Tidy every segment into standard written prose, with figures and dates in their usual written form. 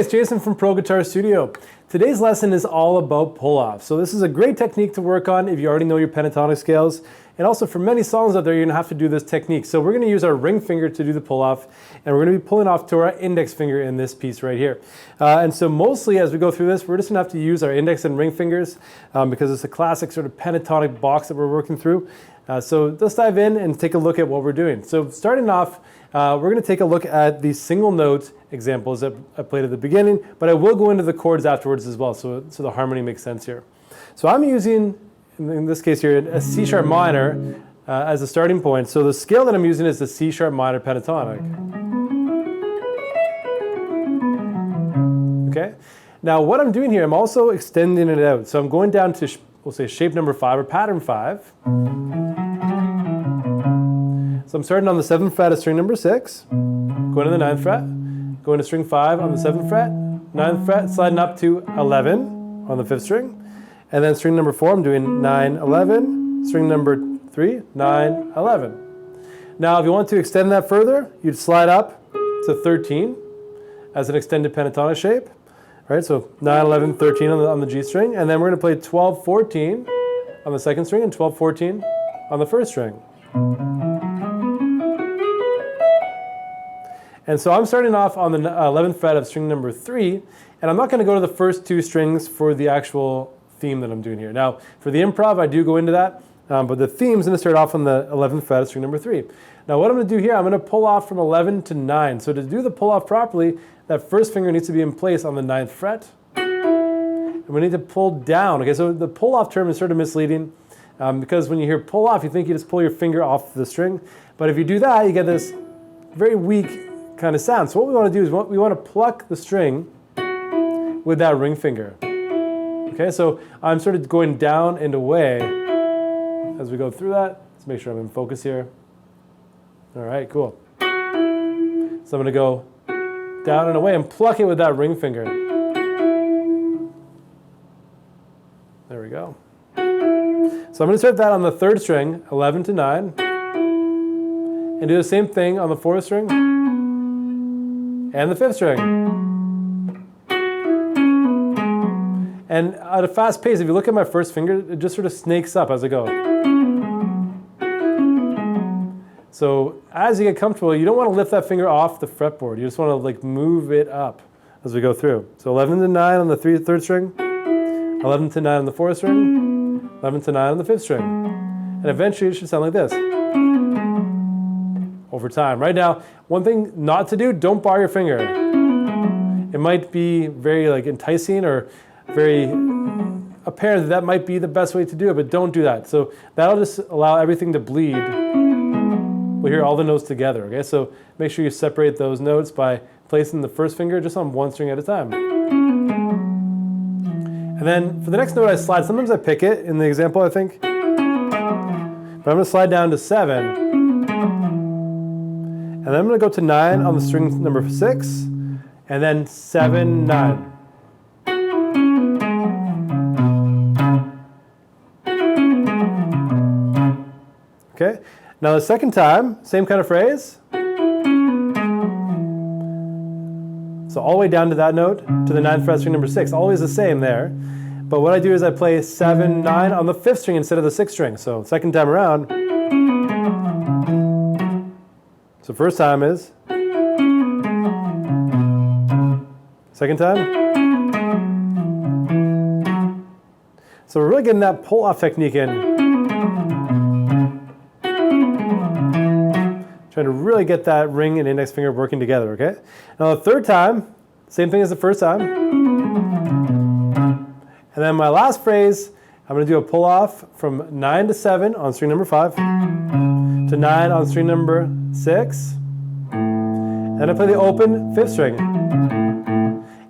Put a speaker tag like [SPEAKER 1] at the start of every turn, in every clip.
[SPEAKER 1] it's Jason from Pro Guitar Studio. Today's lesson is all about pull-off. So this is a great technique to work on if you already know your pentatonic scales. And also for many songs out there, you're gonna have to do this technique. So we're gonna use our ring finger to do the pull-off, and we're gonna be pulling off to our index finger in this piece right here. And so mostly as we go through this, we're just gonna have to use our index and ring fingers because it's a classic sort of pentatonic box that we're working through. So let's dive in and take a look at what we're doing. So starting off, we're going to take a look at the single note examples that I played at the beginning, but I will go into the chords afterwards as well, so the harmony makes sense here. So I'm using, in this case here, a C sharp minor as a starting point. So the scale that I'm using is the C sharp minor pentatonic. Okay. Now what I'm doing here, I'm also extending it out. So I'm going down to, we'll say shape number 5 or pattern 5. So I'm starting on the 7th fret of string number 6, going to the 9th fret, going to string 5 on the 7th fret, 9th fret, sliding up to 11 on the 5th string, and then string number 4, I'm doing 9, 11, string number 3, 9, 11. Now if you want to extend that further, you'd slide up to 13 as an extended pentatonic shape. Right, so 9, 11, 13 on the G string, and then we're going to play 12, 14 on the 2nd string and 12, 14 on the 1st string. And so I'm starting off on the 11th fret of string number 3, and I'm not going to go to the first 2 strings for the actual theme that I'm doing here. Now, for the improv, I do go into that, but the theme's going to start off on the 11th fret of string number 3. Now, what I'm going to do here, I'm going to pull off from 11 to 9. So to do the pull off properly, that first finger needs to be in place on the 9th fret, and we need to pull down. Okay, so the pull off term is sort of misleading because when you hear pull off, you think you just pull your finger off the string, but if you do that, you get this very weak kind of sound. So what we want to do is we want to pluck the string with that ring finger. Okay, so I'm sort of going down and away as we go through that. Let's make sure I'm in focus here. All right, cool. So I'm going to go down and away and pluck it with that ring finger. There we go. So I'm going to start that on the 3rd string, 11 to 9, and do the same thing on the 4th string and the 5th string. And at a fast pace, if you look at my first finger, it just sort of snakes up as I go. So as you get comfortable, you don't want to lift that finger off the fretboard. You just want to like move it up as we go through. So 11 to 9 on the 3rd string, 11 to 9 on the 4th string, 11 to 9 on the 5th string. And eventually it should sound like this. Over time. Right now, one thing not to do, don't bar your finger. It might be very like enticing or very apparent that might be the best way to do it, but don't do that. So that'll just allow everything to bleed. We'll hear all the notes together, okay? So make sure you separate those notes by placing the first finger just on one string at a time. And then for the next note I slide, sometimes I pick it in the example I think, but I'm going to slide down to 7. And then I'm going to go to 9 on the string number 6, and then 7, 9. Okay, now the second time, same kind of phrase. So all the way down to that note, to the 9th fret, string number 6, always the same there. But what I do is I play 7, 9 on the 5th string instead of the 6th string. So second time around. So first time is, second time. So we're really getting that pull-off technique in. Trying to really get that ring and index finger working together, okay? Now the 3rd time, same thing as the first time. And then my last phrase, I'm going to do a pull-off from 9 to 7 on string number 5, to 9 on string number 6, and I play the open 5th string.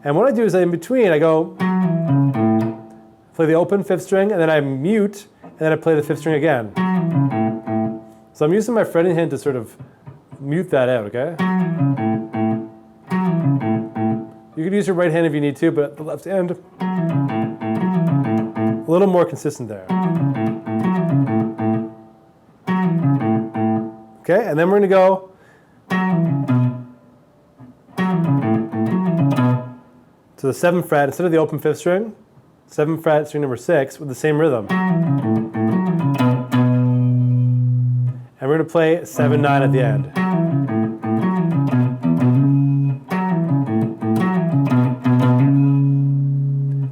[SPEAKER 1] And what I do is in between, I go, play the open 5th string, and then I mute, and then I play the 5th string again. So I'm using my fretting hand to sort of mute that out, okay? You could use your right hand if you need to, but the left hand, a little more consistent there. Okay, and then we're going to go to the 7th fret, instead of the open 5th string, 7th fret, string number 6, with the same rhythm. And we're going to play 7-9 at the end.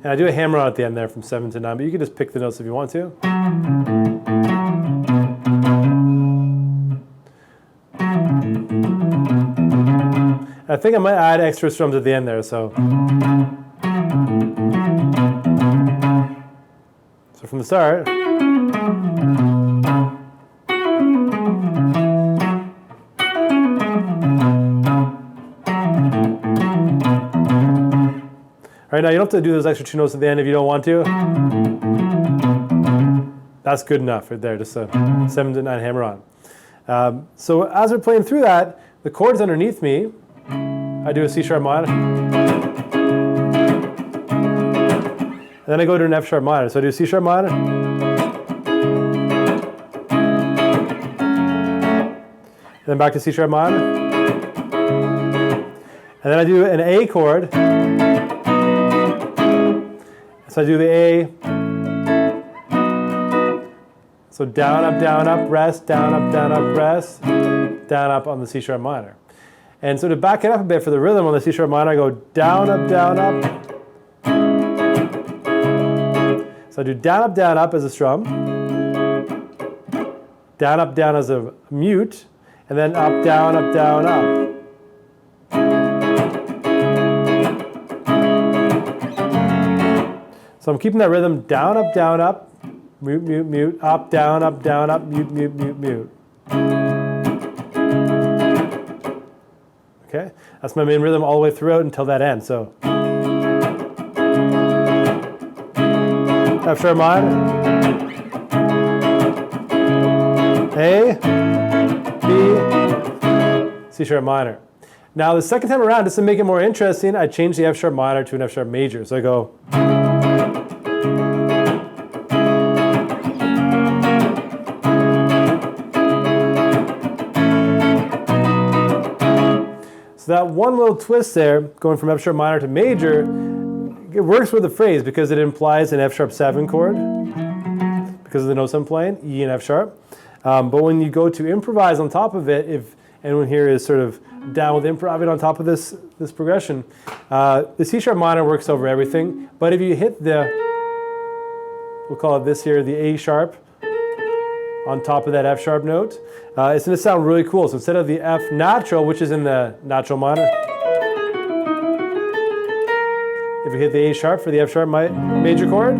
[SPEAKER 1] And I do a hammer on at the end there from 7 to 9, but you can just pick the notes if you want to. I think I might add extra strums at the end there, so from the start. All right, now you don't have to do those extra 2 notes at the end if you don't want to. That's good enough right there, just a 7 to 9 hammer on. So as we're playing through that, the chords underneath me, I do a C sharp minor. And then I go to an F sharp minor. So I do a C sharp minor. And then back to C sharp minor. And then I do an A chord. So I do the A. So down, up, rest, down, up, rest, down, up on the C sharp minor. And so to back it up a bit for the rhythm on the C sharp minor, I go down, up, down, up. So I do down, up as a strum. Down as a mute. And then up, down, up. So I'm keeping that rhythm down, up, mute, mute, up, down, up, mute, mute. Okay, that's my main rhythm all the way throughout until that end. So F sharp minor, A, B, C sharp minor. Now the second time around, just to make it more interesting, I change the F sharp minor to an F sharp major. So I go. So that one little twist there, going from F sharp minor to major, it works with the phrase because it implies an F sharp 7 chord because of the notes I'm playing, E and F sharp. But when you go to improvise on top of it, if anyone here is sort of down with improv on top of this progression, the C sharp minor works over everything. But if you hit the, we'll call it this here, the A sharp on top of that F sharp note, it's going to sound really cool. So instead of the F natural, which is in the natural minor, if you hit the A sharp for the F sharp major chord,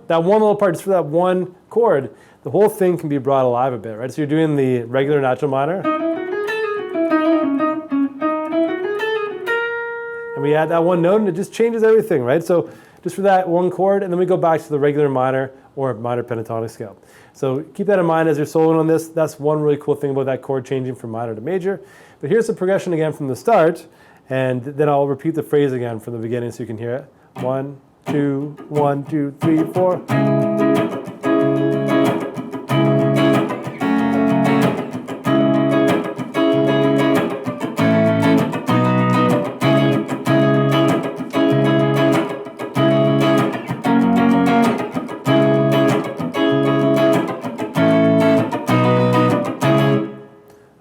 [SPEAKER 1] that one little part, just for that one chord, the whole thing can be brought alive a bit, right? So you're doing the regular natural minor, and we add that one note, and it just changes everything, right? So just for that one chord, and then we go back to the regular minor or minor pentatonic scale. So keep that in mind as you're soloing on this. That's one really cool thing about that chord changing from minor to major. But here's the progression again from the start, and then I'll repeat the phrase again from the beginning so you can hear it. 1, 2, 1, 2, 3, 4.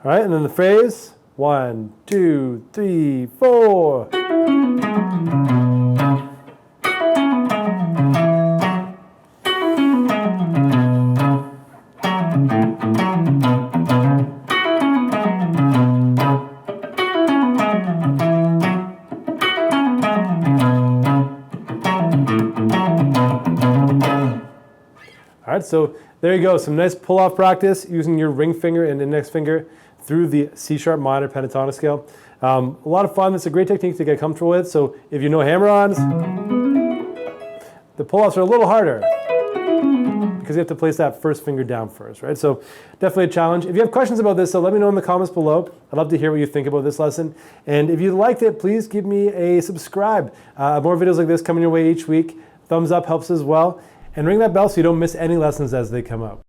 [SPEAKER 1] All right, and then the phrase, 1, 2, 3, 4. All right, so there you go, some nice pull-off practice using your ring finger and index finger through the C sharp minor pentatonic scale. A lot of fun. It's a great technique to get comfortable with. So if you know hammer-ons, the pull-offs are a little harder because you have to place that first finger down first, right? So definitely a challenge. If you have questions about this, so let me know in the comments below. I'd love to hear what you think about this lesson. And if you liked it, please give me a subscribe. More videos like this coming your way each week. Thumbs up helps as well. And ring that bell so you don't miss any lessons as they come out.